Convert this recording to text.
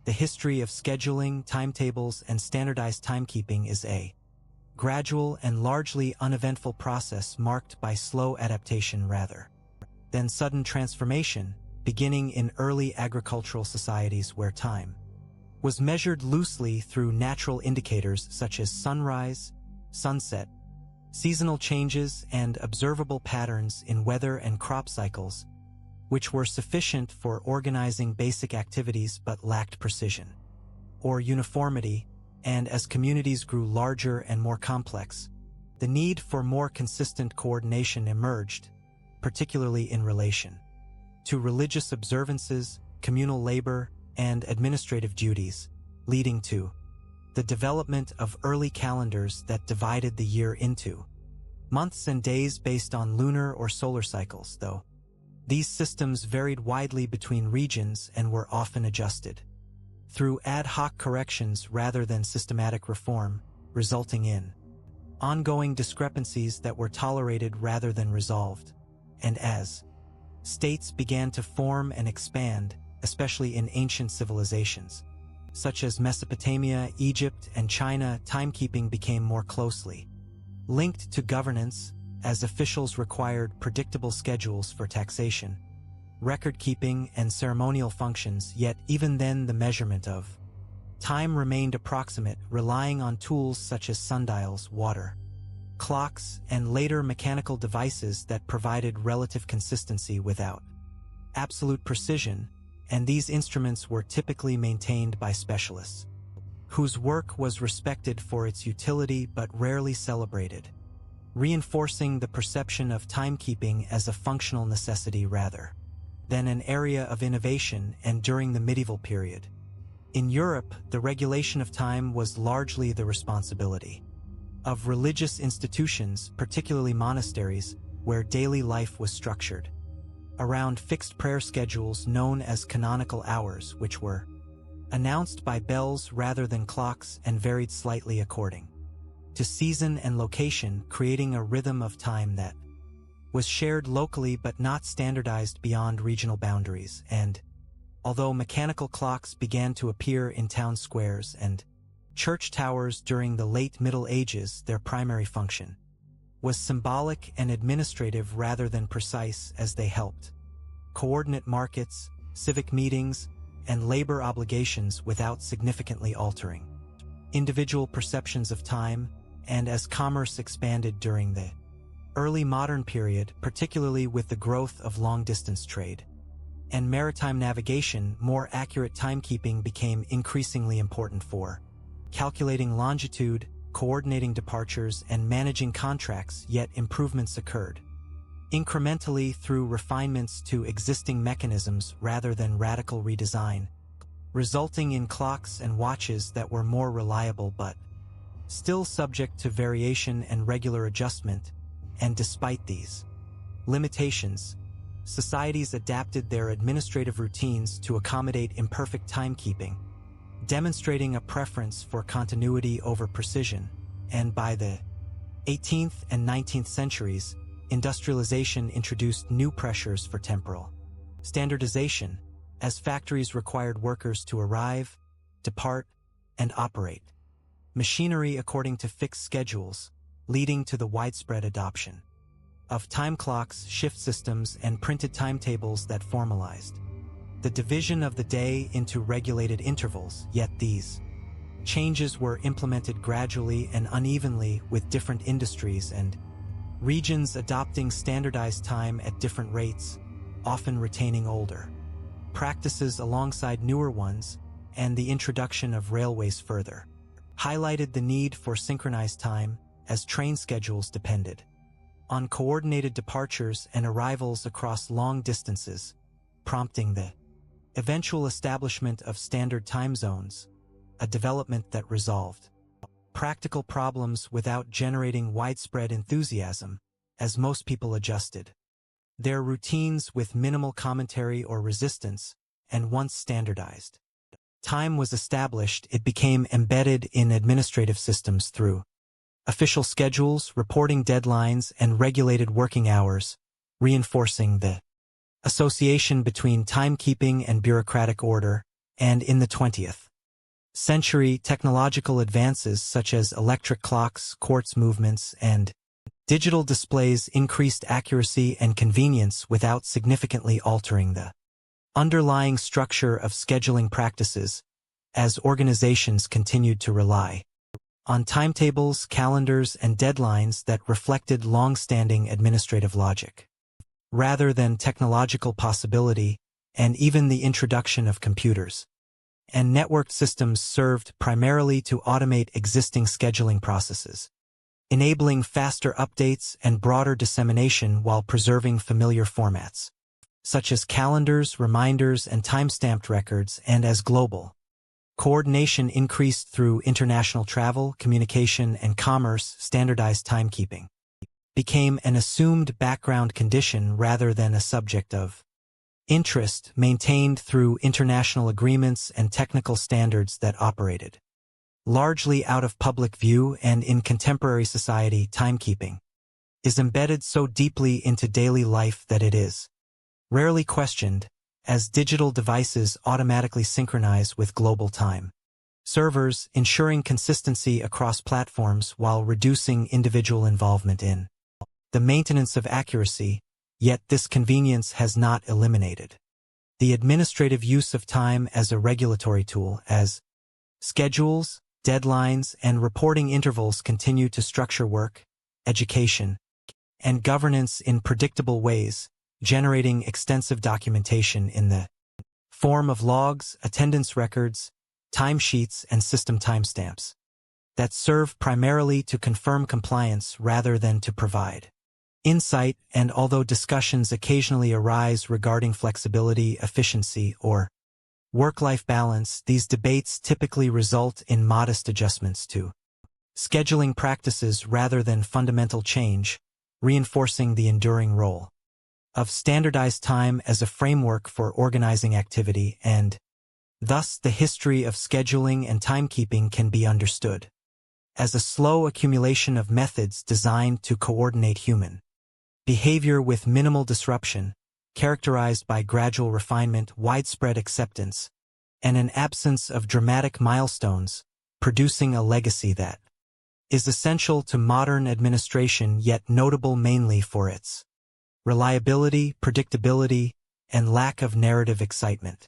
The history of scheduling, timetables, and standardized timekeeping is a gradual and largely uneventful process marked by slow adaptation rather than sudden transformation, beginning in early agricultural societies where time was measured loosely through natural indicators such as sunrise, sunset, seasonal changes, and observable patterns in weather and crop cycles, which were sufficient for organizing basic activities but lacked precision or uniformity, and as communities grew larger and more complex, the need for more consistent coordination emerged, particularly in relation to religious observances, communal labor, and administrative duties, leading to the development of early calendars that divided the year into months and days based on lunar or solar cycles, though these systems varied widely between regions and were often adjusted through ad hoc corrections rather than systematic reform, resulting in ongoing discrepancies that were tolerated rather than resolved. And as states began to form and expand, especially in ancient civilizations, such as Mesopotamia, Egypt, and China, timekeeping became more closely linked to governance, as officials required predictable schedules for taxation, record-keeping, and ceremonial functions. Yet even then the measurement of time remained approximate, relying on tools such as sundials, water clocks, and later mechanical devices that provided relative consistency without absolute precision, and these instruments were typically maintained by specialists, whose work was respected for its utility but rarely celebrated, reinforcing the perception of timekeeping as a functional necessity rather than an area of innovation. And during the medieval period, in Europe, the regulation of time was largely the responsibility of religious institutions, particularly monasteries, where daily life was structured around fixed prayer schedules known as canonical hours, which were announced by bells rather than clocks and varied slightly according to season and location, creating a rhythm of time that was shared locally but not standardized beyond regional boundaries. And although mechanical clocks began to appear in town squares and church towers during the late Middle Ages, their primary function was symbolic and administrative rather than precise, as they helped coordinate markets, civic meetings, and labor obligations without significantly altering individual perceptions of time. And as commerce expanded during the early modern period, particularly with the growth of long-distance trade and maritime navigation, more accurate timekeeping became increasingly important for calculating longitude, coordinating departures, and managing contracts. Yet improvements occurred incrementally through refinements to existing mechanisms rather than radical redesign, resulting in clocks and watches that were more reliable but still subject to variation and regular adjustment. And despite these limitations, societies adapted their administrative routines to accommodate imperfect timekeeping, demonstrating a preference for continuity over precision. And by the 18th and 19th centuries, industrialization introduced new pressures for temporal standardization, as factories required workers to arrive, depart, and operate machinery according to fixed schedules, leading to the widespread adoption of time clocks, shift systems, and printed timetables that formalized the division of the day into regulated intervals. Yet these changes were implemented gradually and unevenly, with different industries and regions adopting standardized time at different rates, often retaining older practices alongside newer ones. And the introduction of railways further highlighted the need for synchronized time, as train schedules depended on coordinated departures and arrivals across long distances, prompting the eventual establishment of standard time zones, a development that resolved practical problems without generating widespread enthusiasm, as most people adjusted their routines with minimal commentary or resistance. And once standardized time was established, it became embedded in administrative systems through official schedules, reporting deadlines, and regulated working hours, reinforcing the association between timekeeping and bureaucratic order. and in the 20th century, technological advances such as electric clocks, quartz movements, and digital displays increased accuracy and convenience without significantly altering the underlying structure of scheduling practices, as organizations continued to rely on timetables, calendars, and deadlines that reflected long-standing administrative logic, rather than technological possibility, and even the introduction of computers and networked systems served primarily to automate existing scheduling processes, enabling faster updates and broader dissemination while preserving familiar formats, such as calendars, reminders, and time-stamped records, and as global coordination increased through international travel, communication, and commerce, standardized timekeeping became an assumed background condition rather than a subject of interest maintained through international agreements and technical standards that operated largely out of public view. And in contemporary society, timekeeping is embedded so deeply into daily life that it is rarely questioned, as digital devices automatically synchronize with global time servers, ensuring consistency across platforms while reducing individual involvement in the maintenance of accuracy. Yet this convenience has not eliminated the administrative use of time as a regulatory tool, as schedules, deadlines, and reporting intervals continue to structure work, education, and governance in predictable ways, generating extensive documentation in the form of logs, attendance records, timesheets, and system timestamps that serve primarily to confirm compliance rather than to provide insight. And although discussions occasionally arise regarding flexibility, efficiency, or work-life balance, these debates typically result in modest adjustments to scheduling practices rather than fundamental change, reinforcing the enduring role of standardized time as a framework for organizing activity. And thus the history of scheduling and timekeeping can be understood as a slow accumulation of methods designed to coordinate human behavior with minimal disruption, characterized by gradual refinement, widespread acceptance, and an absence of dramatic milestones, producing a legacy that is essential to modern administration, yet notable mainly for its reliability, predictability, and lack of narrative excitement.